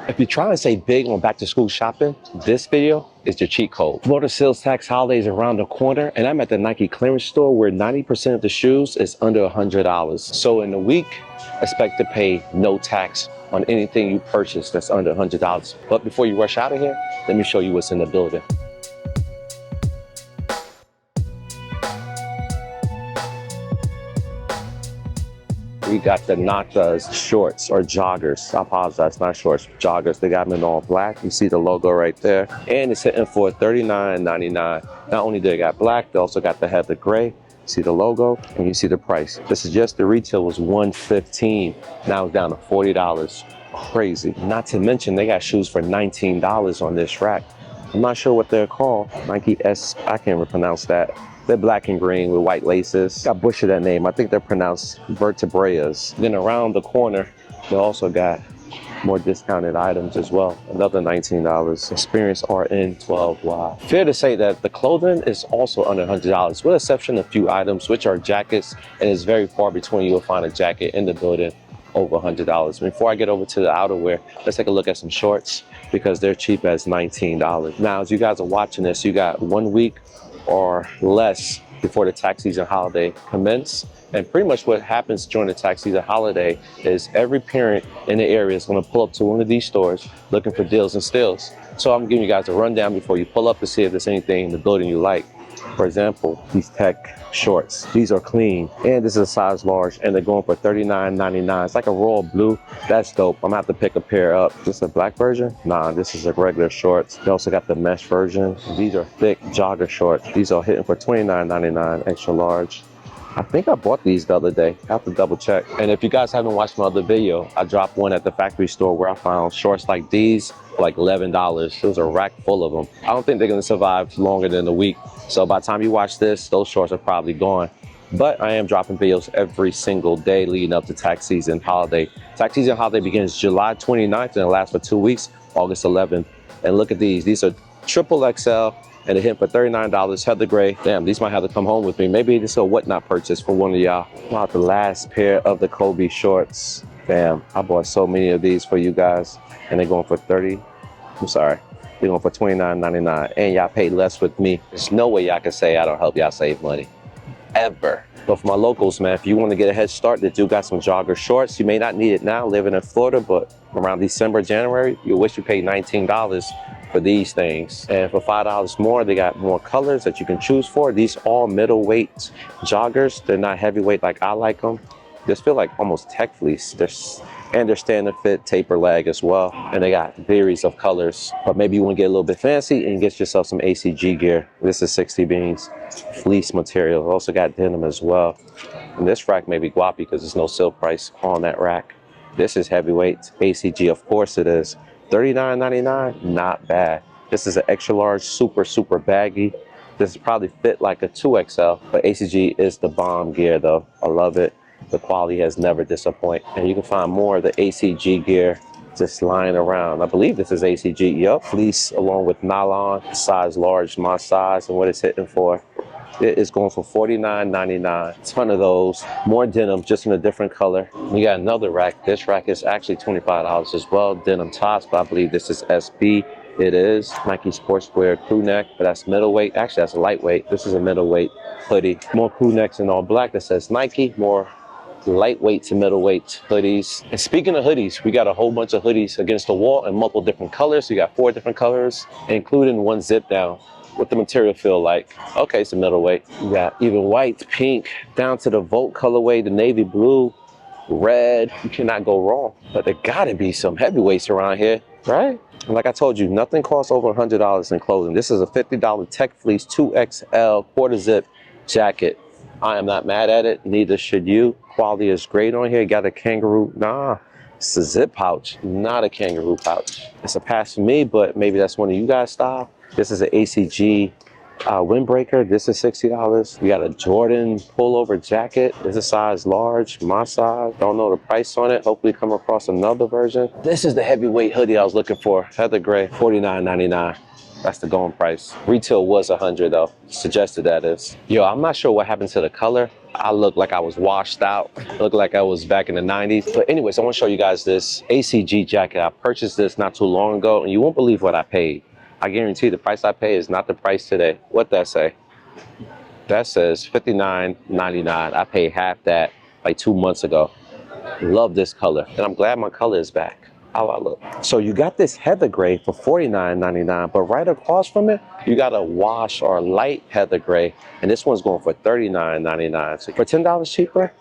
If you're trying to say big on back to school shopping, this video is your cheat code. Florida sales tax holiday is around the corner, and I'm at the Nike clearance store where 90% of the shoes is under $100. So in a week, expect to pay no tax on anything you purchase that's under $100. But before you rush out of here, let me show you what's in the building. We got the Naka's shorts or joggers. I apologize, not shorts, joggers. They got them in all black. You see the logo right there. And it's hitting for $39.99. Not only do they got black, they also got the heather gray. See the logo and you see the price. This is just the retail was $115. Now it's down to $40. Crazy. Not to mention they got shoes for $19 on this rack. I'm not sure what they're called. Nike S, I can't even pronounce that. They're black and green with white laces. I butchered that name. I think they're pronounced vertebraeas. Then around the corner, they also got more discounted items as well. Another $19. Experience RN12Y. Fair to say that the clothing is also under $100, with exception of a few items, which are jackets, and it's very far between you will find a jacket in the building over $100. Before I get over to the outerwear, let's take a look at some shorts because they're cheap as $19. Now, as you guys are watching this, you got 1 week or less before the tax season holiday commence. And pretty much what happens during the tax season holiday is every parent in the area is going to pull up to one of these stores looking for deals and steals. So I'm giving you guys a rundown before you pull up to see if there's anything in the building you like. For example, these tech shorts. These are clean, and this is a size large, and they're going for $39.99. It's like a royal blue. That's dope. I'm gonna have to pick a pair up. This is a black version? Nah, this is a regular shorts. They also got the mesh version. These are thick jogger shorts. These are hitting for $29.99, extra large. I think I bought these the other day. I have to double check. And if you guys haven't watched my other video, I dropped one at the factory store where I found shorts like these for like $11. There was a rack full of them. I don't think they're gonna survive longer than a week. So by the time you watch this, those shorts are probably gone. But I am dropping videos every single day leading up to tax season holiday. Tax season holiday begins July 29th and it lasts for 2 weeks, August 11th. And look at these. These are triple XL. And it hit for $39, heather gray. Damn, these might have to come home with me. Maybe this is a whatnot purchase for one of y'all. About the last pair of the Kobe shorts. Damn, I bought so many of these for you guys. And they're going for they're going for $29.99. And y'all paid less with me. There's no way y'all can say I don't help y'all save money. Ever. But for my locals, man, if you want to get a head start, they do got some jogger shorts. You may not need it now living in Florida, but around December, January, you'll wish you paid $19 for these things. And for $5 more, they got more colors that you can choose for. These all middleweight joggers. They're not heavyweight like I like them. Just feel like almost tech fleece. And they're standard fit taper leg as well. And they got varies of colors. But maybe you want to get a little bit fancy and get yourself some ACG gear. This is 60 beans, fleece material. Also got denim as well. And this rack may be guapi because there's no sale price on that rack. This is heavyweight ACG, of course it is. $39.99, not bad. This is an extra large, super baggy. This is probably fit like a 2XL, but ACG is the bomb gear though. I love it. The quality has never disappointed. And you can find more of the ACG gear just lying around. I believe this is ACG, yup. Fleece along with nylon, size large, my size, and what it's hitting for. It is going for $49.99. Ton of those. More denim, just in a different color. We got another rack. This rack is actually $25 as well. Denim tops, but I believe this is SB. It is Nike Sportswear crew neck, but that's middleweight. Actually, that's a lightweight. This is a middleweight hoodie. More crew necks in all black that says Nike. More lightweight to middleweight hoodies. And speaking of hoodies, we got a whole bunch of hoodies against the wall in multiple different colors. We got 4 different colors, including one zip down. What the material feel like? Okay, it's a middleweight. You got even white, pink, down to the Volt colorway, the navy blue, red. You cannot go wrong. But there gotta be some heavyweights around here, right? And like I told you, nothing costs over $100 in clothing. This is a $50 tech fleece 2XL quarter zip jacket. I am not mad at it, neither should you. Quality is great on here. Got a kangaroo, it's a zip pouch, not a kangaroo pouch. It's a pass for me, but maybe that's one of you guys' style. This is an ACG windbreaker. This is $60. We got a Jordan pullover jacket. This is size large, my size. Don't know the price on it. Hopefully come across another version. This is the heavyweight hoodie I was looking for. Heather gray, $49.99. That's the going price. Retail was $100 though. Suggested that is. Yo, I'm not sure what happened to the color. I looked like I was washed out. Looked like I was back in the 90s. But anyways, I want to show you guys this ACG jacket. I purchased this not too long ago, and you won't believe what I paid. I guarantee the price I pay is not the price today. What that say? That says $59.99. I paid half that like 2 months ago. Love this color, and I'm glad my color is back. How I look. So you got this heather gray for $49.99, but right across from it, you got a wash or a light heather gray, and this one's going for $39.99. So for $10 cheaper,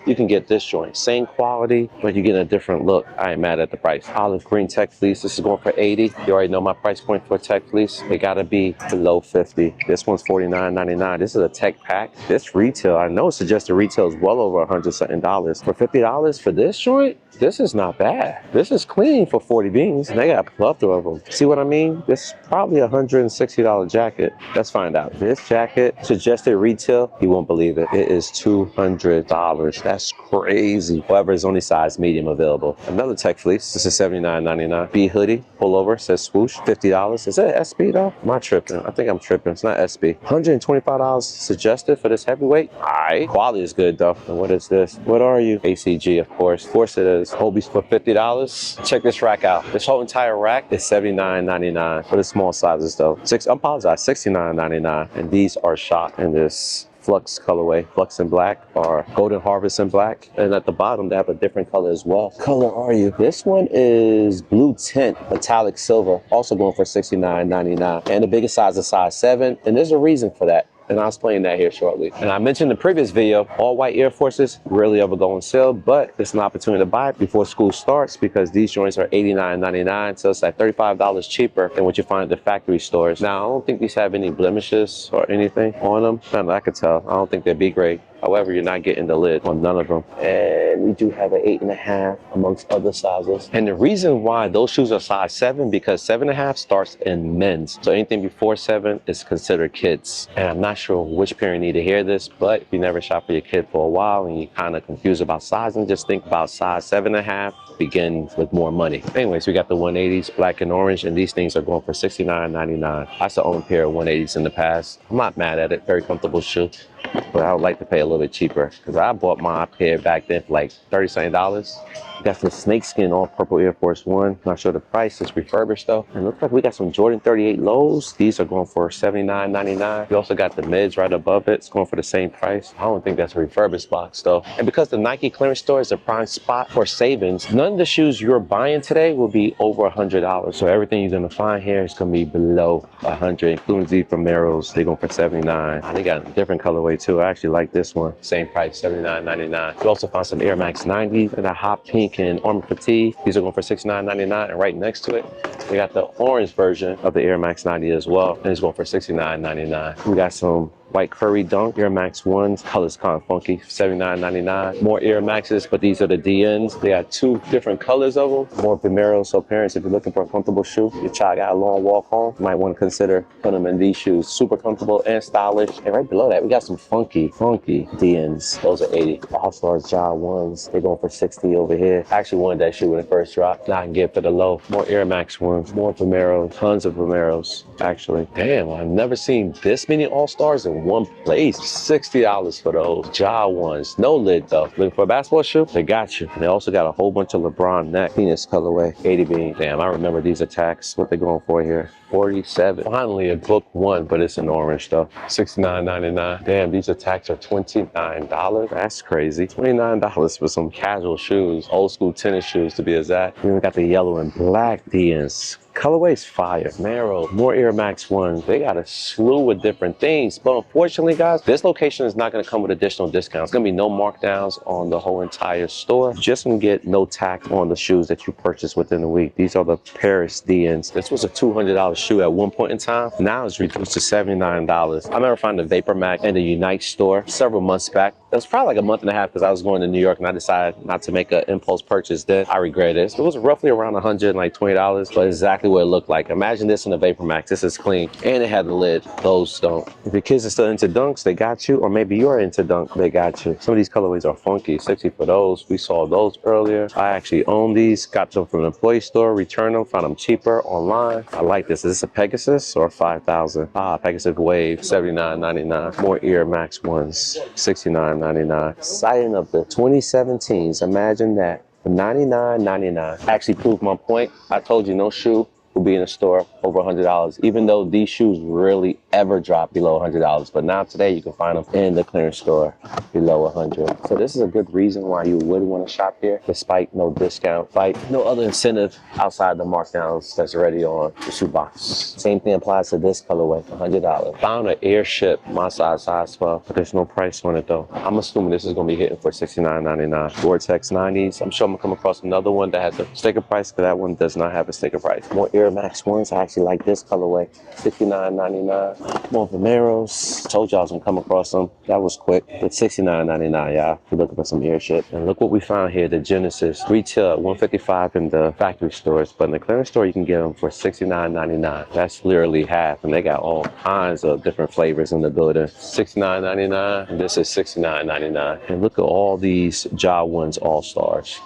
you can get this joint. Same quality, but you get a different look. I ain't mad at the price. Olive green tech fleece. This is going for $80. You already know my price point for a tech fleece. It gotta be below $50. This one's $49.99. This is a tech pack. This retail, I know suggested retail is well over $100 something. For $50 for this joint, this is not bad. This is clean for 40 beans, and they got a plethora of them. See what I mean? This is probably a $160 jacket. Let's find out. This jacket, suggested retail, you won't believe it. It is $200. That's crazy. However, it's only size medium available. Another tech fleece. This is $79.99. B hoodie, pullover, says swoosh, $50. Is that SB though? Am I tripping? I think I'm tripping. It's not SB. $125 suggested for this heavyweight. All right. Quality is good though. And what is this? What are you? ACG, of course. Of course it is. Hobies for $50. Check this rack out. This whole entire rack is $79.99 for the small sizes though. I apologize, $69.99. And these are shot in this Flux colorway, Flux in black or Golden Harvest in black. And at the bottom, they have a different color as well. Color are you? This one is blue tint, metallic silver, also going for $69.99. And the biggest size is size 7. And there's a reason for that. And I'll explain that here shortly. And I mentioned in the previous video, all white Air Forces rarely ever go on sale, but it's an opportunity to buy before school starts because these joints are $89.99, so it's like $35 cheaper than what you find at the factory stores. Now, I don't think these have any blemishes or anything on them. Not that I could tell. I don't think they're B grade. However, you're not getting the lid on none of them. And we do have an 8.5 amongst other sizes. And the reason why those shoes are size 7, because 7.5 starts in men's. So anything before 7 is considered kids. And I'm not sure which parent need to hear this, but if you never shop for your kid for a while and you're kind of confused about sizing, just think about size 7.5. Begin with more money. Anyways, we got the 180s, black and orange, and these things are going for $69.99. I used to own a pair of 180s in the past. I'm not mad at it. Very comfortable shoe. But I would like to pay a little bit cheaper because I bought my pair back then for like $30 something. Got some snakeskin all purple Air Force One. Not sure the price. It's refurbished though. And it looks like we got some Jordan 38 lows. These are going for $79.99. We also got the mids right above it. It's going for the same price. I don't think that's a refurbished box though. And because the Nike clearance store is a prime spot for savings, none of the shoes you're buying today will be over $100. So everything you're gonna find here is gonna be below $100, including these Vomeros. They're going for $79. They got a different colorway too. I actually like this one. Same price, $79.99. We also found some Air Max 90s and a hot pink and armor fatigue. These are going for $69.99, and right next to it we got the orange version of the Air Max 90 as well, and it's going for $69.99. We got some white curry dunk Air Max 1s. Color's kind of funky, $79.99. More Air Maxes, but these are the DNs. They got 2 different colors of them. More Vomeros. So parents, if you're looking for a comfortable shoe, your child got a long walk home, you might want to consider putting them in these shoes. Super comfortable and stylish. And right below that, we got some funky DNs. Those are 80. All-Stars Jaw 1s. They're going for 60 over here. I actually wanted that shoe when it first dropped. Now I can get it for the low. More Air Max 1s. More Vomeros. Tons of Vomeros, actually. Damn, I've never seen this many All-Stars in one place. $60 for those Jaw 1s. No lid though. Looking for a basketball shoe? They got you. And they also got a whole bunch of LeBron neck. Penis colorway. 80 bean. Damn, I remember these attacks. What they going for here? 47. Finally a book one, but it's an orange though. $69.99. Damn, these attacks are $29. That's crazy. $29 for some casual shoes. Old school tennis shoes to be exact. We even got the yellow and black DNs. Colorway's fire. Marrow, more Air Max 1s. They got a slew of different things. But unfortunately, guys, this location is not going to come with additional discounts. It's going to be no markdowns on the whole entire store. Just going to get no tax on the shoes that you purchase within the week. These are the Paris DNs. This was a $200 shoe at one point in time. Now it's reduced to $79. I remember finding the Vapor Mac in the Unite store several months back. It was probably like a month and a half because I was going to New York and I decided not to make an impulse purchase then. I regret it. It was roughly around $120, but exactly exactly what it looked like. Imagine this in a Vapor Max. This is clean, and it had the lid. Those don't. If your kids are still into dunks, they got you, or maybe you're into dunk, they got you. Some of these colorways are funky. 60 for those. We saw those earlier. I actually own these. Got them from an employee store. Returned them. Found them cheaper online. I like this. Is this a Pegasus or 5,000? Pegasus Wave, $79.99. More Air Max ones, $69.99. Sighting of the 2017s. Imagine that. For $99.99. Actually proved my point. I told you no shoe will be in a store over $100, even though these shoes rarely ever drop below $100. But now today you can find them in the clearance store below $100. So this is a good reason why you would want to shop here, despite no discount, despite no other incentive outside the markdowns that's already on the shoe box. Same thing applies to this colorway, $100. Found an Airship, my size 12, but there's no price on it though. I'm assuming this is going to be hitting for $69.99. Vortex 90s. I'm sure I'm going to come across another one that has a sticker price, because that one does not have a sticker price. More Air Max ones. I actually like this colorway, $69.99. More Vomeros. Told y'all I was gonna come across them. That was quick. It's $69.99, y'all. If you're looking for some Airship. And look what we found here. The Genesis retail at $155 in the factory stores, but in the clearance store you can get them for $69.99. That's literally half, and they got all kinds of different flavors in the building. $69.99, and this is $69.99. And look at all these Ja ones, All Stars.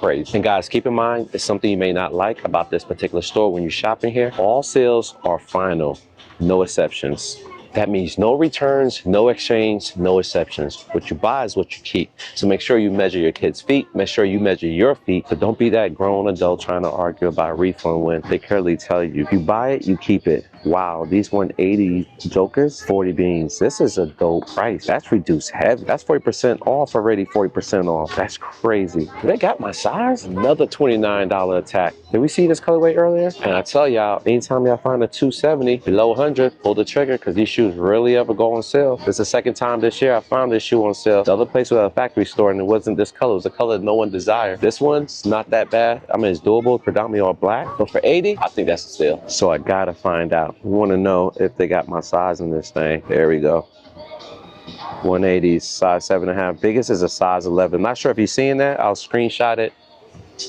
And guys, keep in mind, it's something you may not like about this particular store when you're shopping here. All sales are final, no exceptions. That means no returns, no exchange, no exceptions. What you buy is what you keep. So make sure you measure your kids' feet. Make sure you measure your feet. So don't be that grown adult trying to argue about a refund when they clearly tell you, if you buy it, you keep it. Wow, these 180 Jokers, 40 beans. This is a dope price. That's reduced heavy. That's 40% off already, 40% off. That's crazy. They got my size. Another $29 attack. Did we see this colorway earlier? And I tell y'all, anytime y'all find a 270 below 100, pull the trigger, because these shoes rarely ever go on sale. This is the second time this year I found this shoe on sale. The other place was a factory store, and it wasn't this color. It was a color no one desired. This one's not that bad. I mean, it's doable, predominantly all black, but for 80, I think that's a steal. So I gotta find out. We want to know if they got my size in this thing. There we go. 180s, size 7.5. Biggest is a size 11. Not sure if you're seeing that. I'll screenshot it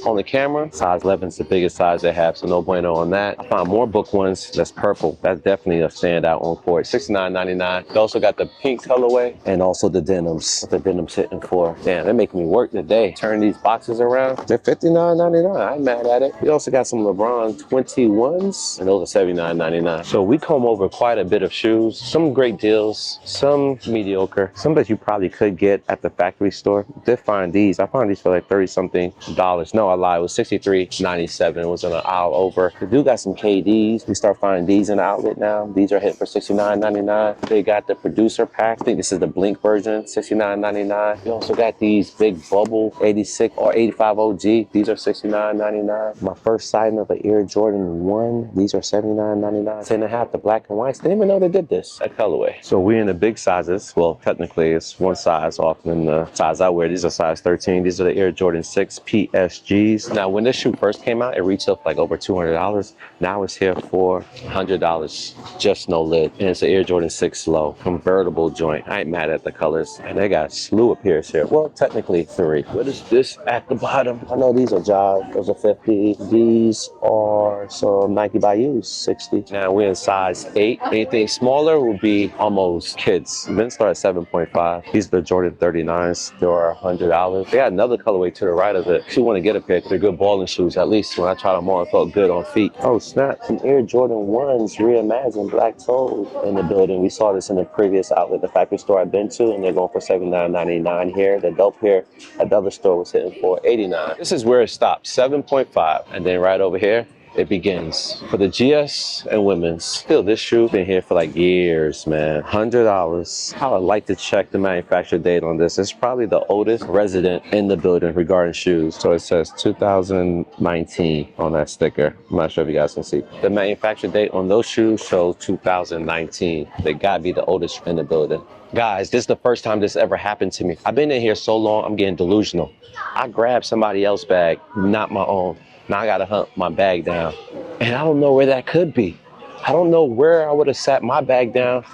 on the camera. Size 11 is the biggest size they have, so no bueno on that. I found more book ones. That's purple. That's definitely a standout on for it. $69.99. They also got the pink colorway and also the denims. The denims hitting for. Damn, they're making me work today. Turn these boxes around. They're $59.99. I ain't mad at it. We also got some LeBron 21s, and those are $79.99. So we come over quite a bit of shoes. Some great deals, some mediocre, some that you probably could get at the factory store. Did find these. I found these for like 30-something dollars. No, I lied. It was $63.97. It was on an aisle over. The dude got some KDs. We start finding these in the outlet now. These are hitting for $69.99. They got the producer pack. I think this is the Blink version, $69.99. We also got these big bubble 86 or 85 OG. These are $69.99. My first sighting of an Air Jordan 1. These are $79.99. 10.5, the black and whites. Didn't even know they did this. That colorway. So we're in the big sizes. Well, technically it's one size off than the size I wear. These are size 13. These are the Air Jordan 6 PSG. Now, when this shoe first came out, it retailed for like over $200. Now it's here for $100, just no lid. And it's an Air Jordan 6 low, convertible joint. I ain't mad at the colors. And they got a slew of pairs here. Well, technically 3. What is this at the bottom? I know these are Jog. Those are 50. These are some Nike Bayous, 60. Now we're in size 8. Anything smaller would be almost kids. Men start at 7.5. These are the Jordan 39s. They are $100. They got another colorway to the right of it. If you want to get a pair, they're good balling shoes. At least when I tried them on, it felt good on feet. Oh snap, some Air Jordan 1s reimagined black toes in the building. We saw this in the previous outlet, the factory store I've been to, and they're going for $79.99 here. The dope pair at the other store was hitting for $89. This is where it stops, 7.5. And then right over here, it begins for the GS and women's. Still, this shoe been here for like years, man. $100. I would like to check the manufacturer date on this. It's probably the oldest resident in the building regarding shoes. So it says 2019 on that sticker. I'm not sure if you guys can see. The manufacturer date on those shoes shows 2019. They gotta be the oldest in the building. Guys, this is the first time this ever happened to me. I've been in here so long, I'm getting delusional. I grabbed somebody else's bag, not my own. Now I gotta hunt my bag down. And I don't know where that could be. I don't know where I would have sat my bag down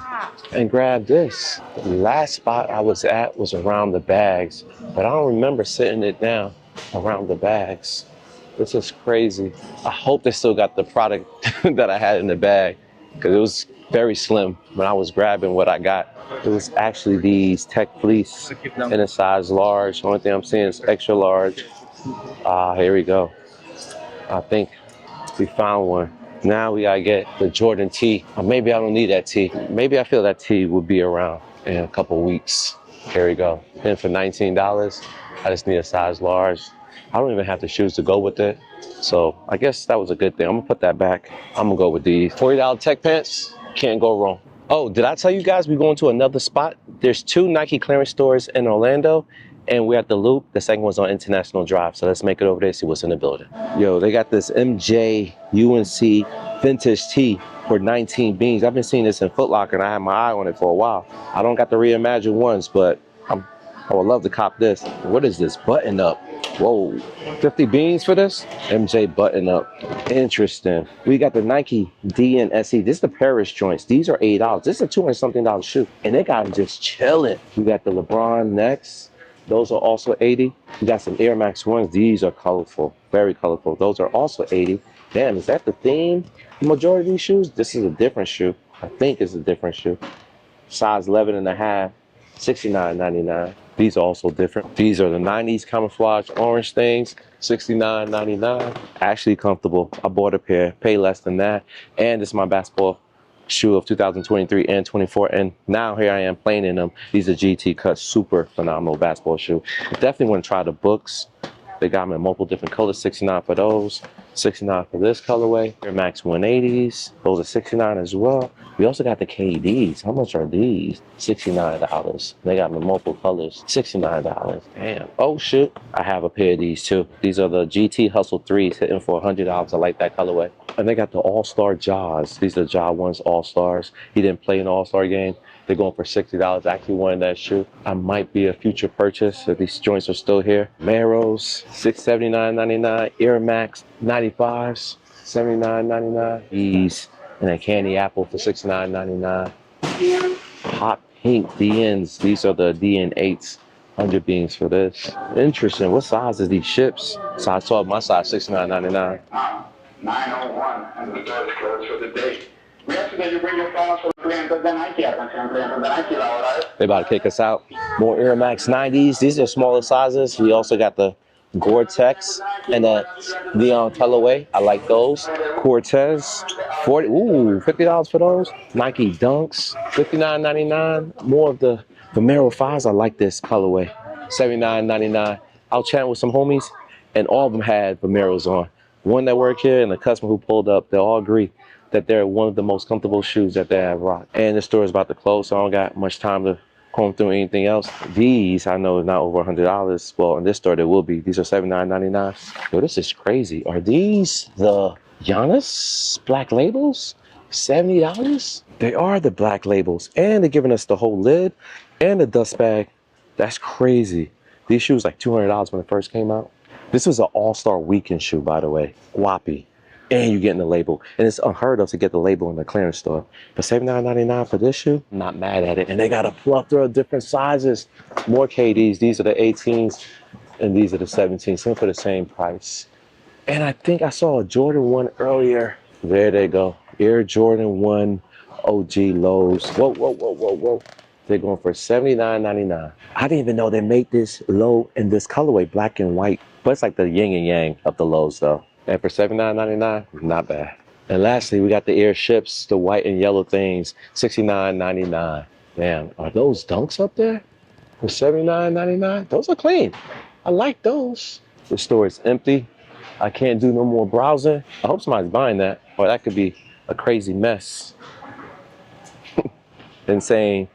and grabbed this. The last spot I was at was around the bags, but I don't remember sitting it down around the bags. This is crazy. I hope they still got the product that I had in the bag because it was very slim when I was grabbing what I got. It was actually these tech fleece in a size large. Only thing I'm seeing is extra large. Ah, here we go. I think we found one. Now we gotta get the Jordan tee. Or maybe I don't need that tee. Maybe I feel that tee will be around in a couple weeks. Here we go. And for $19, I just need a size large. I don't even have the shoes to go with it. So I guess that was a good thing. I'm gonna put that back. I'm gonna go with these. $40 tech pants, can't go wrong. Oh, did I tell you guys we're going to another spot? There's 2 Nike clearance stores in Orlando, and we're at the Loop. The second one's on International Drive. So let's make it over there, see what's in the building. Yo, they got this MJ UNC vintage tee for 19 beans. I've been seeing this in Foot Locker and I had my eye on it for a while. I don't got the reimagined ones, but I would love to cop this. What is this? Button up. Whoa, 50 beans for this? MJ button up. Interesting. We got the Nike DNSE. This is the Paris joints. These are $8. This is a $200-something shoe. And they got them just chilling. We got the LeBron next. Those are also 80. We got some Air Max 1s. These are colorful, very colorful. Those are also 80. Damn, is that the theme? The majority of these shoes? This is a different shoe. I think it's a different shoe. Size 11 and a half, $69.99. These are also different. These are the 90s camouflage orange things, $69.99. Actually comfortable. I bought a pair, pay less than that. And this is my basketball shoe of 2023 and 24, and now here I am playing in them. These are GT cut, super phenomenal basketball shoe. Definitely want to try the books. They got them in multiple different colors. 69 for those, 69 for this colorway. Air Max 180s, those are 69 as well. We also got the KDs. How much are these? $69. They got them in multiple colors. $69. Damn. Oh shit. I have a pair of these too. These are the GT Hustle 3s hitting for $100. I like that colorway. And they got the All-Star Jaws. These are Ja 1's All-Stars. He didn't play in the All-Star game. They're going for $60. I actually wanted that shoe. I might be a future purchase if these joints are still here. Maros, $679.99. Air Max 95s, $79.99. These and a candy apple for $69.99. Hot pink DNs. These are the DN8s. 100 beans for this. Interesting. What size is these ships? Size 12. My size $69.99. 901 and the door is closed for the day. We ask that you bring your phones for the clientes de Nike. Atención, clientes de Nike, la hora es. They about to kick us out. More Air Max 90s. These are smaller sizes. We also got the Gore-Tex and the Neon colorway. I like those. Cortez, 40. Ooh, $50 for those. Nike Dunks, $59.99. More of the Vomero 5s. I like this colorway. $79.99. I was chatting with some homies, and all of them had Vomeros on. One that worked here and the customer who pulled up, they all agree that they're one of the most comfortable shoes that they have rocked. And the store is about to close, so I don't got much time to comb through anything else. These I know is not over $100. Well, in this store they will be. These are $79.99. Yo, this is crazy. Are these the Giannis black labels? $70? They are the black labels, and they're giving us the whole lid and the dust bag. That's crazy. These shoes like $200 when it first came out. This was an all-star weekend shoe, by the way. Whoppy. And you're getting the label. And it's unheard of to get the label in the clearance store. But $79.99 for this shoe, I'm not mad at it. And they got a plethora of different sizes. More KDs. These are the 18s and these are the 17s. Some for the same price. And I think I saw a Jordan 1 earlier. There they go. Air Jordan 1 OG lows. Whoa, whoa, whoa, whoa, whoa. They're going for $79.99. I didn't even know they made this low in this colorway, black and white. But it's like the yin and yang of the lows though. And for $79.99, not bad. And lastly, we got the Air Ships, the white and yellow things, $69.99. Damn, are those Dunks up there for $79.99? Those are clean. I like those. The store is empty. I can't do no more browsing. I hope somebody's buying that, or that could be a crazy mess. Insane.